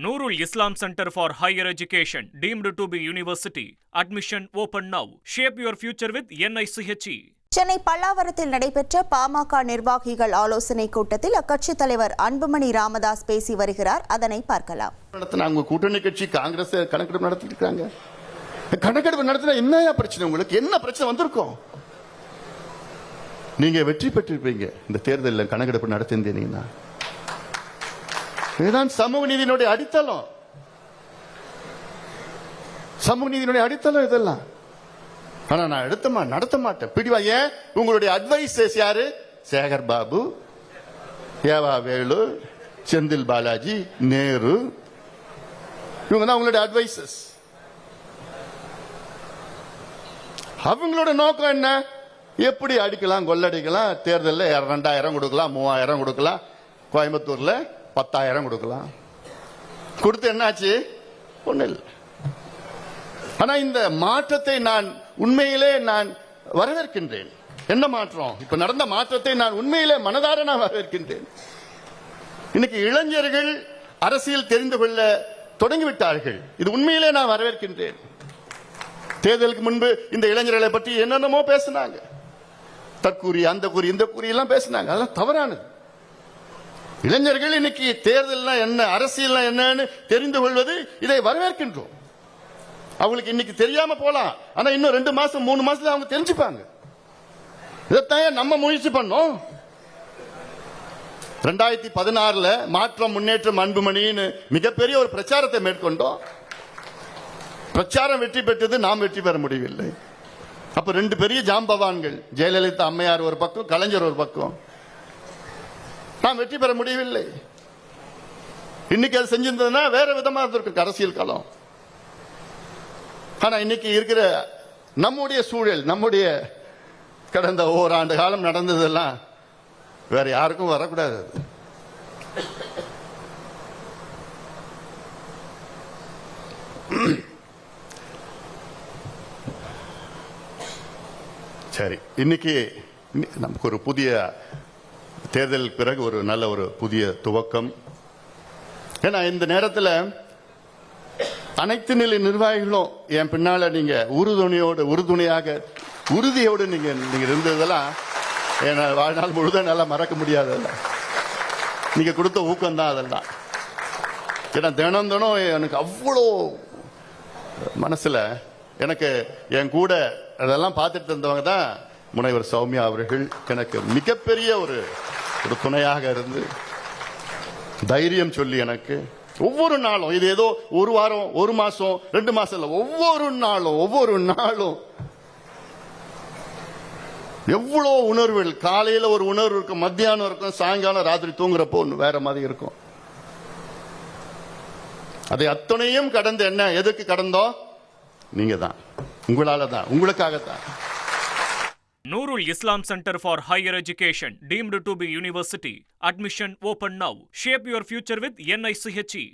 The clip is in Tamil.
Nurul Islam Center for Higher Education, deemed to be university. Admission open now. Shape your future with NICHE. Chennai பல்லாவரத்தில் நடைபெற்ற பாமக நிர்வாகிகள் ஆலோசனை கூட்டத்தில் அக்கட்சி தலைவர் அன்புமணி ராமதாஸ் பேசி வருகிறார். அதனை பார்க்கலாம். கூட்டணி கட்சி காங்கிரஸ் கணக்கெடுப்பு நடத்திருக்காங்க. கணக்கெடுப்பு நடத்தினா என்னையா பிரச்சனை? உங்களுக்கு என்ன பிரச்சனை வந்திருக்கும்? நீங்க வெற்றி பெற்றிருப்பீங்க. இந்த தேர்தலில் கணக்கெடுப்பு நடத்திருந்தீங்கன்னா இதுதான் சமூக நீதியினுடைய அடித்தளம். சமூக நீதியினுடைய அடித்தளம் இதெல்லாம். ஆனா நான் நடத்த மாட்டேன். பிடிவா. ஏன்? உங்களுடைய அட்வைசர்ஸ் யாரு? சேகர் பாபு, ஏவா வேலு, செந்தில் பாலாஜி, நேரு, இவங்க தான் உங்களுடைய அட்வைசர்ஸ். அவங்களோட நோக்கம் என்ன? எப்படி அடிக்கலாம், கொள்ளடிக்கலாம், தேர்தலில் 2000 கொடுக்கலாம், 3000 கொடுக்கலாம், கோயம்புத்தூர்ல 10,000 கொடுக்கலாம். கொடுத்து என்னாச்சு? ஒண்ணு இல்லை. ஆனா இந்த மாற்றத்தை நான் உண்மையிலே வரவேற்கின்றேன். என்ன மாற்றம்? இப்ப நடந்த மாற்றத்தை நான் உண்மையிலே மனதார வரவேற்கின்றேன். இன்னைக்கு இளைஞர்கள் அரசியல் தெரிந்து கொள்ள தொடங்கிவிட்டார்கள். இது உண்மையிலே நான் வரவேற்கின்றேன். தேர்தலுக்கு முன்பு இந்த இளைஞர்களை பற்றி என்னென்னமோ பேசினாங்க. தற்கூறி, அந்த கூறி, இந்த கூறி எல்லாம் பேசினாங்க. அதெல்லாம் தவறானது. இளைஞர்கள் இன்னைக்கு தேர்தல் என்ன, அரசியல் என்னன்னு தெரிந்து கொள்வது, இதை வரவேற்கின்றோம். அவங்களுக்கு இன்னைக்கு தெரியாம போலாம். ஆனா இன்னும் 2 மாசம் 3 மாசத்துல அவங்க தெரிஞ்சுப்பாங்க. இதைத்தான் நம்ம முயற்சி பண்ணோம். 2016 மாற்றம் முன்னேற்றம் அன்புமணின்னு மிகப்பெரிய ஒரு பிரச்சாரத்தை மேற்கொண்டோம். பிரச்சாரம் வெற்றி பெற்றது, நாம் வெற்றி பெற முடியவில்லை. அப்ப 2 பெரிய ஜாம்பவான்கள், ஜெயலலிதா அம்மையார் ஒரு பக்கம், கலைஞர் ஒரு பக்கம், நாம் வெற்றி பெற முடியவில்லை. இன்னைக்கு அது செஞ்சிருந்ததுன்னா வேற விதமா இருந்திருக்கு அரசியல் காலம். ஆனா இன்னைக்கு இருக்கிற நம்முடைய சூழல், நம்முடைய கடந்த ஓராண்டு காலம் நடந்ததெல்லாம் வேற யாருக்கும் வரக்கூடாது. சரி, இன்னைக்கு நமக்கு ஒரு புதிய தேர்தலுக்கு பிறகு ஒரு நல்ல ஒரு புதிய துவக்கம். ஏன்னா இந்த நேரத்தில் அனைத்து நிலை நிர்வாகிகளும் என் பின்னால நீங்க உறுதியோடு நீங்க இருந்ததெல்லாம் என் வாழ்நாள் முழுதும் நல்லா மறக்க முடியாதல்ல. நீங்க கொடுத்த ஊக்கம் தான் அதெல்லாம். ஏன்னா தினம் எனக்கு அவ்வளோ மனசுல எனக்கு என் கூட அதெல்லாம் பார்த்துட்டு இருந்தவங்க தான் முனைவர் சௌமியா அவர்கள். எனக்கு மிகப்பெரிய ஒரு துணையாக இருந்து தைரியம் சொல்லி எனக்கு ஒவ்வொரு நாளும், இது ஏதோ ஒரு வாரம், ஒரு மாசம், 2 மாசம் இல்ல, ஒவ்வொரு நாளும் எவ்வளவு உணர்வுகள். காலையில ஒரு உணர்வு இருக்கும், மத்தியானம் இருக்கும், சாயங்காலம் ராத்திரி தூங்குறப்போ வேற மாதிரி இருக்கும். அதை அத்தனையும் கடந்து என்ன, எதுக்கு கடந்தோம்? நீங்க தான், உங்களால தான், உங்களுக்காகத்தான். Nurul Islam Center for Higher Education, deemed to be university. Admission open now. Shape your future with NICHE.